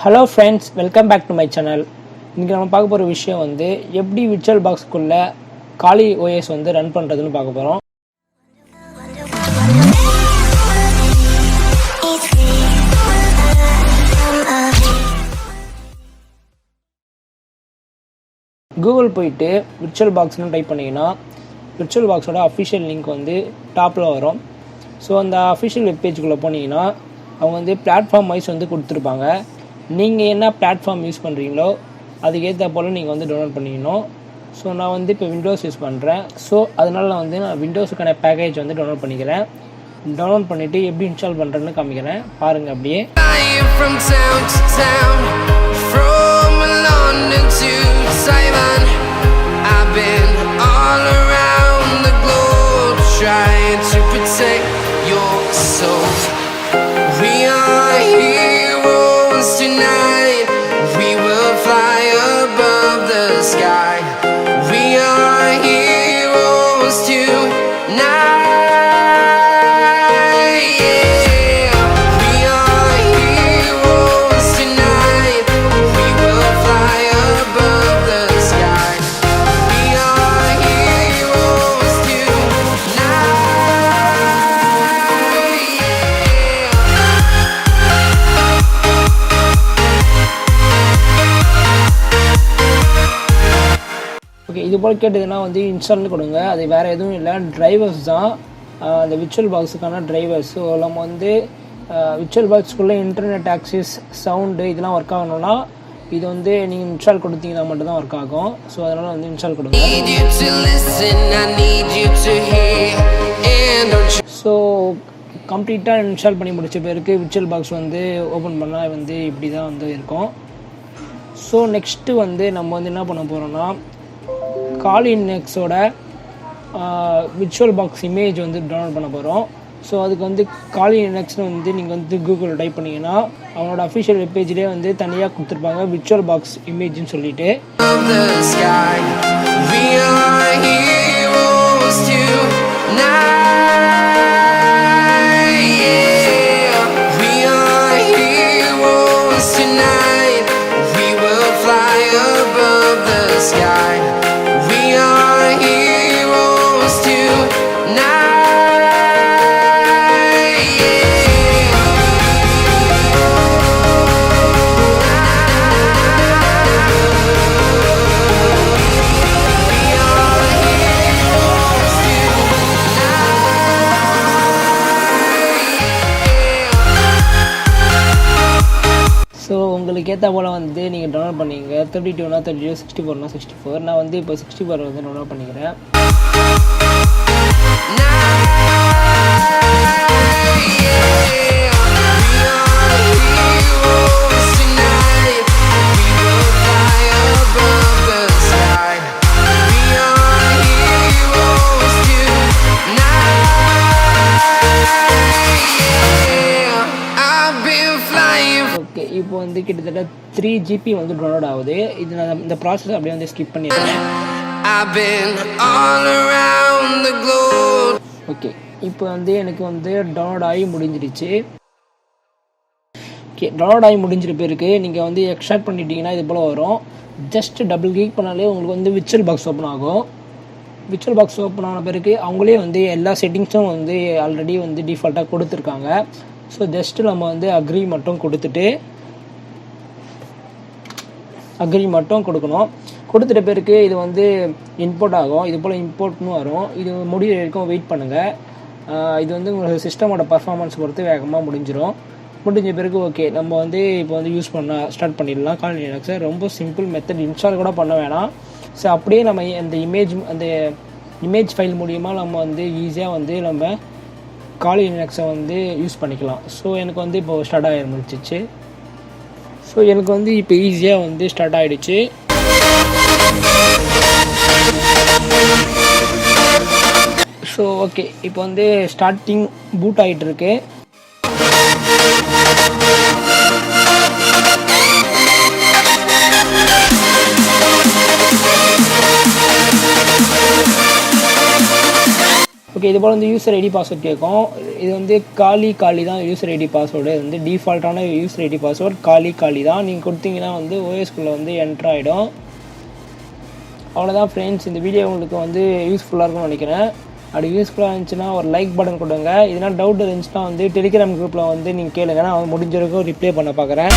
Hello friends, welcome back to my channel. இன்னைக்கு நம்ம பார்க்க போற விஷயம் வந்து எப்படி விர்ச்சுவல் பாக்ஸ் குள்ள காலி OS வந்து ரன் பண்றதுன்னு பார்க்க போறோம். கூகுள் போயிட்டு விர்ச்சுவல் பாக்ஸ்னு டைப் பண்ணீங்கன்னா விர்ச்சுவல் பாக்ஸோட அஃபிஷியல் லிங்க் வந்து டாப்பில் வரும். ஸோ அந்த அஃபிஷியல் வெப்பேஜுக்குள்ளே போனீங்கன்னா அவங்க வந்து பிளாட்ஃபார்ம் வைஸ் வந்து கொடுத்துருப்பாங்க. நீங்கள் என்ன பிளாட்ஃபார்ம் யூஸ் பண்ணுறீங்களோ அதுக்கேற்ற போல் நீங்கள் வந்து டவுன்லோட் பண்ணிக்கணும். ஸோ நான் வந்து இப்போ விண்டோஸ் யூஸ் பண்ணுறேன். ஸோ அதனால் நான் விண்டோஸுக்கான பேக்கேஜ் வந்து டவுன்லோட் பண்ணிக்கிறேன். டவுன்லோட் பண்ணிவிட்டு எப்படி இன்ஸ்டால் பண்ணுறேன்னு காமிக்கிறேன், பாருங்கள் அப்படியே. ஓகே, இது போல் கேட்டதுன்னா வந்து இன்ஸ்டால்னு கொடுங்க. அது வேறு எதுவும் இல்லை, டிரைவர்ஸ் தான், அந்த விர்ச்சுவல் பாக்ஸுக்கான டிரைவர்ஸ். ஸோ நம்ம வந்து விர்ச்சுவல் பாக்ஸ்க்குள்ளே இன்டர்நெட் ஆக்சஸ், சவுண்டு இதெல்லாம் ஒர்க் ஆகணும்னா இது வந்து நீங்கள் இன்ஸ்டால் கொடுத்தீங்கன்னா மட்டும்தான் ஒர்க் ஆகும். ஸோ அதனால் வந்து இன்ஸ்டால் கொடுங்க. ஸோ கம்ப்ளீட்டாக இன்ஸ்டால் பண்ணி முடித்த பேருக்கு விர்ச்சுவல் பாக்ஸ் வந்து ஓப்பன் பண்ணால் வந்து இப்படி தான் வந்து இருக்கும். ஸோ நெக்ஸ்ட்டு வந்து நம்ம வந்து என்ன பண்ண போகிறோம்னா காலினெக்ஸோட விர்ச்சுவல் பாக்ஸ் இமேஜ் வந்து டவுன்லோட் பண்ண போகிறோம். ஸோ அதுக்கு வந்து காலினெக்ஸ்னு வந்து நீங்கள் வந்து கூகுள் டைப் பண்ணிங்கன்னா அவனோட அஃபிஷியல் வெப்பேஜ்லேயே வந்து தனியாக கொடுத்துருப்பாங்க விர்ச்சுவல் பாக்ஸ் இமேஜ்னு சொல்லிட்டு. ஸோ உங்களுக்கு ஏற்ற போல் வந்து நீங்கள் டவுன்லோட் பண்ணிங்க. 32னா 32, 64னா 64. நான் வந்து இப்போ 64 வந்து டவுன்லோட் பண்ணிக்கிறேன். ஓகே, இப்போ வந்து கிட்டத்தட்ட 3 GB வந்து டவுன்லோட் ஆகுது. இது நான் இந்த ப்ராசஸ் அப்படியே வந்து ஸ்கிப் பண்ணிடுறேன். ஓகே, இப்போ வந்து எனக்கு வந்து டவுன்லோட் ஆகி முடிஞ்சிருச்சு. ஓகே, டவுன்லோட் ஆகி முடிஞ்சிருப்ப இருக்குது. நீங்கள் வந்து எக்ஸ்ட்ராக்ட் பண்ணிட்டீங்கன்னா இது போல் வரும். ஜஸ்ட் டபுள் கிளிக் பண்ணாலே உங்களுக்கு வந்து விர்ச்சுவல் பாக்ஸ் ஓப்பன் ஆகும். விர்ச்சுவல் பாக்ஸ் ஓப்பன் ஆன பிறகு அவங்களே வந்து எல்லா செட்டிங்ஸும் வந்து ஆல்ரெடி வந்து டிஃபால்ட்டாக கொடுத்துருக்காங்க. ஸோ ஜஸ்ட்டு நம்ம வந்து அக்ரி மட்டும் கொடுக்கணும். கொடுத்துட்ட பிறகு இது வந்து இம்போர்ட் ஆகும். இது போல் இம்போர்ட்னு வரும். இது முடிகிற வரைக்கும் வெயிட் பண்ணுங்கள். இது வந்து உங்களுக்கு சிஸ்டமோட பர்ஃபார்மன்ஸ் பொறுத்து வேகமாக முடிஞ்ச பிறகு ஓகே நம்ம வந்து இப்போ வந்து யூஸ் பண்ண ஸ்டார்ட் பண்ணிடலாம். காலினெக்ஸை ரொம்ப சிம்பிள் மெத்தட், இன்ஸ்டால் கூட பண்ண வேணாம். ஸோ அப்படியே நம்ம அந்த இமேஜ் ஃபைல் மூலிமா நம்ம வந்து ஈஸியாக வந்து நம்ம காலினெக்ஸை வந்து யூஸ் பண்ணிக்கலாம். ஸோ எனக்கு வந்து இப்போ ஸ்டார்ட் ஆகிருந்துச்சு. ஸோ எனக்கு வந்து இப்போ ஈஸியாக வந்து ஸ்டார்ட் ஆகிடுச்சு. ஸோ ஓகே, இப்போ வந்து ஸ்டார்டிங் பூட் ஆகிட்டுருக்கு. ஓகே, இது போல் வந்து யூசர் ஐடி பாஸ்வேர்ட் கேட்கும். இது வந்து காலி தான் யூசர் ஐடி பாஸ்வேர்டு. இது வந்து டிஃபால்ட்டான யூசர் ஐடி பாஸ்வேர்ட் காலி தான். நீங்கள் கொடுத்தீங்கன்னா வந்து ஓஎஸ்குள்ளே வந்து என்ட்ரு ஆகிடும். அவ்வளோதான் ஃப்ரெண்ட்ஸ், இந்த வீடியோ உங்களுக்கு வந்து யூஸ்ஃபுல்லாக இருக்கும்னு நினைக்கிறேன். அப்படி யூஸ்ஃபுல்லாக இருந்துச்சுன்னா ஒரு லைக் பட்டன் கொடுங்க. இதனால் டவுட் இருந்துச்சுன்னா வந்து டெலிகிராம் குரூப்பில் வந்து நீங்கள் கேளுங்க, நான் முடிஞ்ச வரைக்கும் ரிப்ளை பண்ண பார்க்குறேன்.